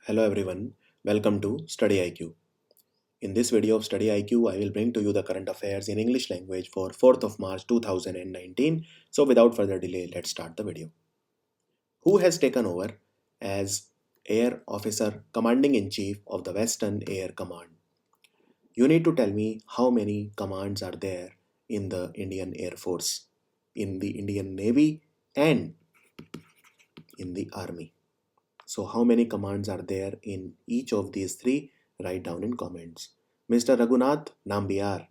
Hello everyone, welcome to StudyIQ. In this video of StudyIQ, I will bring to you the current affairs in English language for 4th of March 2019. So without further delay, let's start the video. Who has taken over as Air Officer Commanding-in-Chief of the Western Air Command? You need to tell me how many commands are there in the Indian Air Force, in the Indian Navy and in the Army. So how many commands are there in each of these three? Write down in comments. Mr. Raghunath Nambiar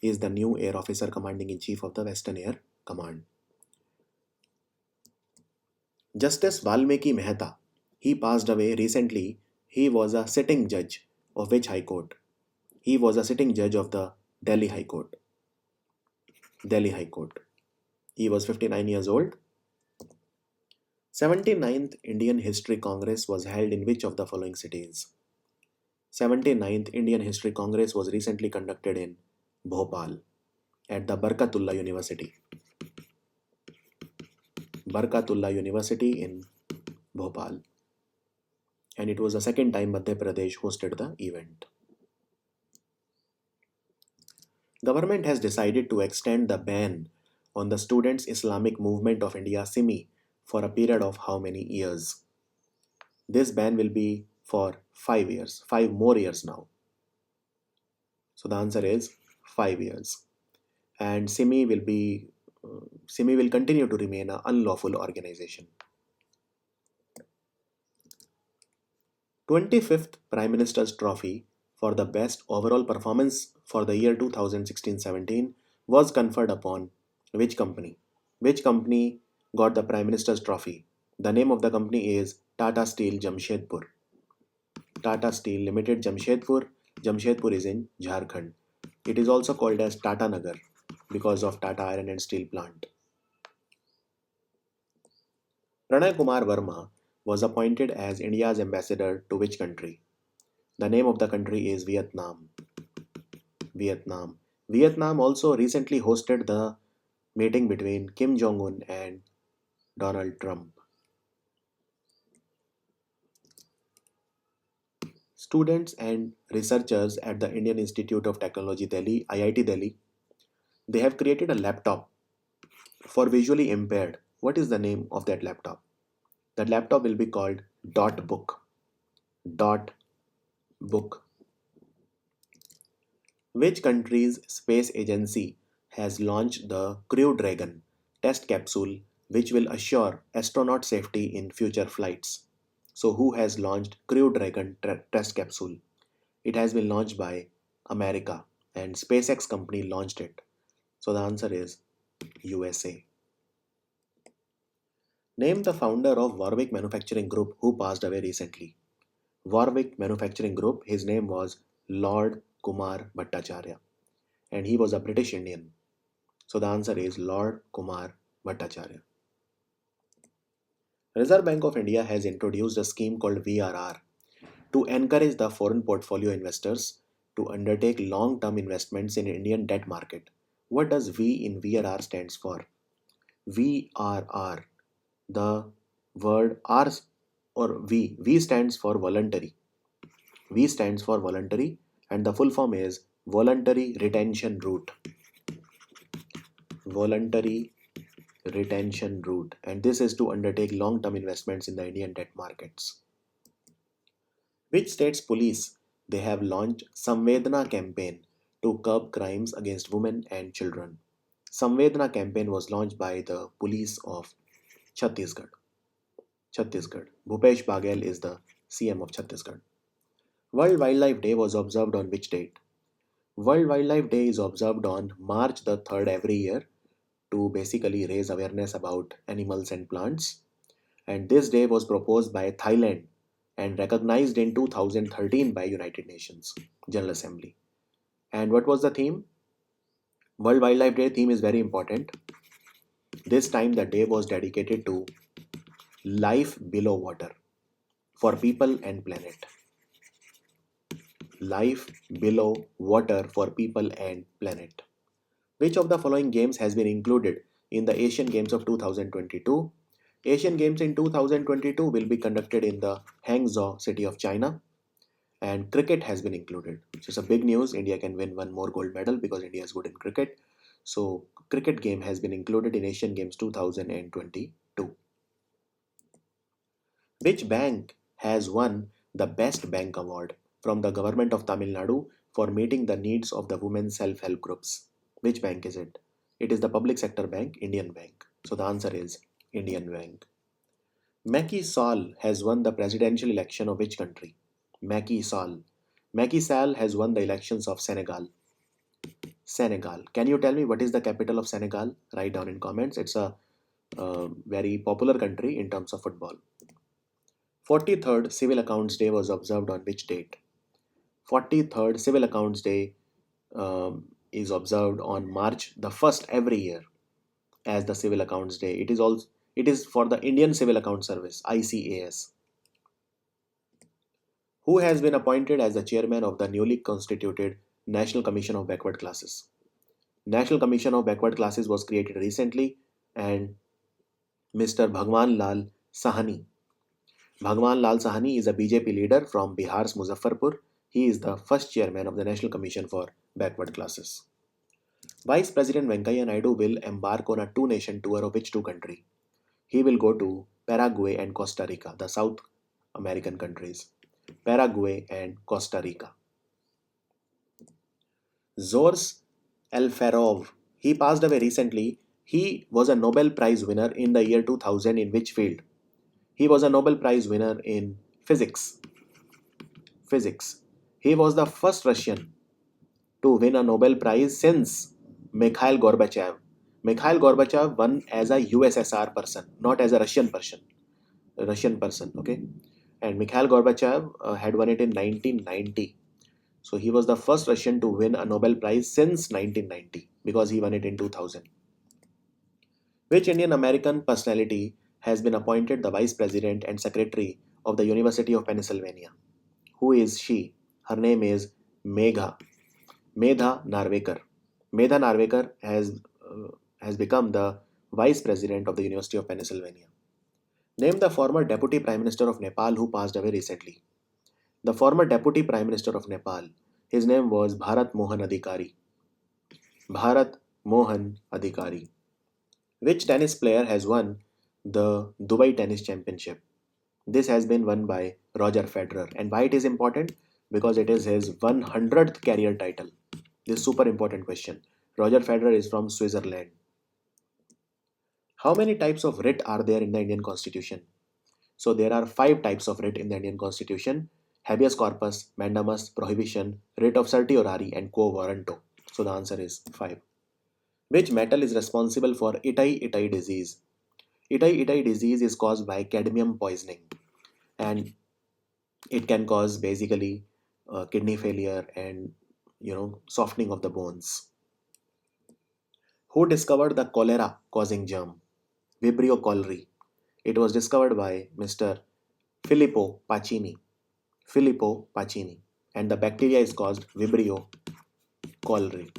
is the new Air Officer Commanding-in-Chief of the Western Air Command. Justice Valmiki Mehta, he passed away recently. He was a sitting judge of which High Court? He was a sitting judge of the Delhi High Court. Delhi High Court. He was 59 years old. 79th Indian History Congress was held in which of the following cities? 79th Indian History Congress was recently conducted in Bhopal at the Barkatullah University. Barkatullah University in Bhopal. And it was the second time Madhya Pradesh hosted the event. Government has decided to extend the ban on the Students Islamic Movement of India SIMI for a period of how many years? This ban will be for 5 years, 5 more years now. So the answer is 5 years. And SIMI will continue to remain an unlawful organization. 25th Prime Minister's Trophy for the best overall performance for the year 2016-17 was conferred upon which company? Which company got the Prime Minister's Trophy? The name of the company is Tata Steel Jamshedpur. Tata Steel Limited Jamshedpur. Jamshedpur is in Jharkhand. It is also called as Tata Nagar because of Tata Iron and Steel Plant. Pranay Kumar Verma was appointed as India's ambassador to which country? The name of the country is Vietnam. Vietnam. Vietnam also recently hosted the meeting between Kim Jong-un and Donald Trump. Students and researchers at the Indian Institute of Technology Delhi, IIT Delhi, they have created a laptop for visually impaired. What is the name of that laptop? That laptop will be called Dot Book. Dot Book. Which country's space agency has launched the Crew Dragon test capsule which will assure astronaut safety in future flights? So who has launched Crew Dragon test capsule? It has been launched by America and SpaceX company launched it. So the answer is USA. Name the founder of Warwick Manufacturing Group who passed away recently. Warwick Manufacturing Group, his name was Lord Kumar Bhattacharya and he was a British Indian. So the answer is Lord Kumar Bhattacharya. Reserve Bank of India has introduced a scheme called VRR to encourage the foreign portfolio investors to undertake long-term investments in Indian debt market. What does V in VRR stands for? VRR. The word R or V stands for voluntary. V stands for voluntary and the full form is voluntary retention route. Voluntary retention route, and this is to undertake long-term investments in the Indian debt markets. Which state's police they have launched Samvedna campaign to curb crimes against women and children? Samvedna campaign was launched by the police of Chhattisgarh. Chhattisgarh. Bhupesh Baghel is the CM of Chhattisgarh. World Wildlife Day was observed on which date? World Wildlife Day is observed on March the 3rd every year to basically raise awareness about animals and plants. And this day was proposed by Thailand and recognized in 2013 by United Nations General Assembly. And what was the theme? World Wildlife Day theme is very important. This time the day was dedicated to life below water for people and planet. Life below water for people and planet. Which of the following games has been included in the Asian Games of 2022? Asian Games in 2022 will be conducted in the Hangzhou city of China, and cricket has been included. So it's a big news. India can win one more gold medal because India is good in cricket. So cricket game has been included in Asian Games 2022. Which bank has won the Best Bank Award from the government of Tamil Nadu for meeting the needs of the women self-help groups? Which bank is it? It is the public sector bank, Indian Bank. So the answer is Indian Bank. Macky Sall has won the presidential election of which country? Macky Sall. Macky Sall has won the elections of Senegal. Senegal. Can you tell me what is the capital of Senegal? Write down in comments. It's a very popular country in terms of football. 43rd Civil Accounts Day was observed on which date? 43rd Civil Accounts Day is observed on March the 1st every year as the Civil Accounts Day. It is for the Indian Civil Account Service, ICAS. Who has been appointed as the chairman of the newly constituted National Commission of Backward Classes? National Commission of Backward Classes was created recently, and Mr. Bhagwan Lal Sahani. Bhagwan Lal Sahani is a BJP leader from Bihar's Muzaffarpur. He is the first chairman of the National Commission for Backward Classes. Vice President Venkaiah Naidu will embark on a two-nation tour of which two country? He will go to Paraguay and Costa Rica, the South American countries. Paraguay and Costa Rica. Zhores Alferov, he passed away recently. He was a Nobel Prize winner in the year 2000 in which field? He was a Nobel Prize winner in physics. Physics. He was the first Russian to win a Nobel Prize since Mikhail Gorbachev. Mikhail Gorbachev won as a USSR person, not as a Russian person. Okay? And Mikhail Gorbachev had won it in 1990. So he was the first Russian to win a Nobel Prize since 1990 because he won it in 2000. Which Indian American personality has been appointed the Vice President and Secretary of the University of Pennsylvania? Who is she? Her name is Medha Narvekar. Medha Narvekar has become the Vice President of the University of Pennsylvania. Name the former Deputy Prime Minister of Nepal who passed away recently. The former Deputy Prime Minister of Nepal, his name was Bharat Mohan Adhikari. Bharat Mohan Adhikari. Which tennis player has won the Dubai Tennis Championship? This has been won by Roger Federer. And why it is important? Because it is his 100th career title. This is super important question. Roger Federer is from Switzerland. How many types of writ are there in the Indian Constitution? So there are 5 types of writ in the Indian Constitution: habeas corpus, mandamus, prohibition, writ of certiorari, and quo warranto. So the answer is 5. Which metal is responsible for Itai-Itai disease? Itai-Itai disease is caused by cadmium poisoning, and it can cause basically kidney failure and softening of the bones. Who discovered the cholera causing germ? Vibrio cholerae. It was discovered by Mr. Filippo Pacini. Filippo Pacini. And the bacteria is called Vibrio cholerae.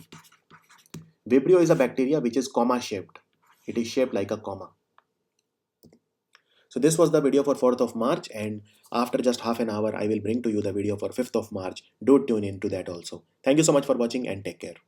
Vibrio is a bacteria which is comma shaped. It is shaped like a comma. So this was the video for 4th of March, and after just half an hour I will bring to you the video for 5th of March. Do tune in to that also. Thank you so much for watching and take care.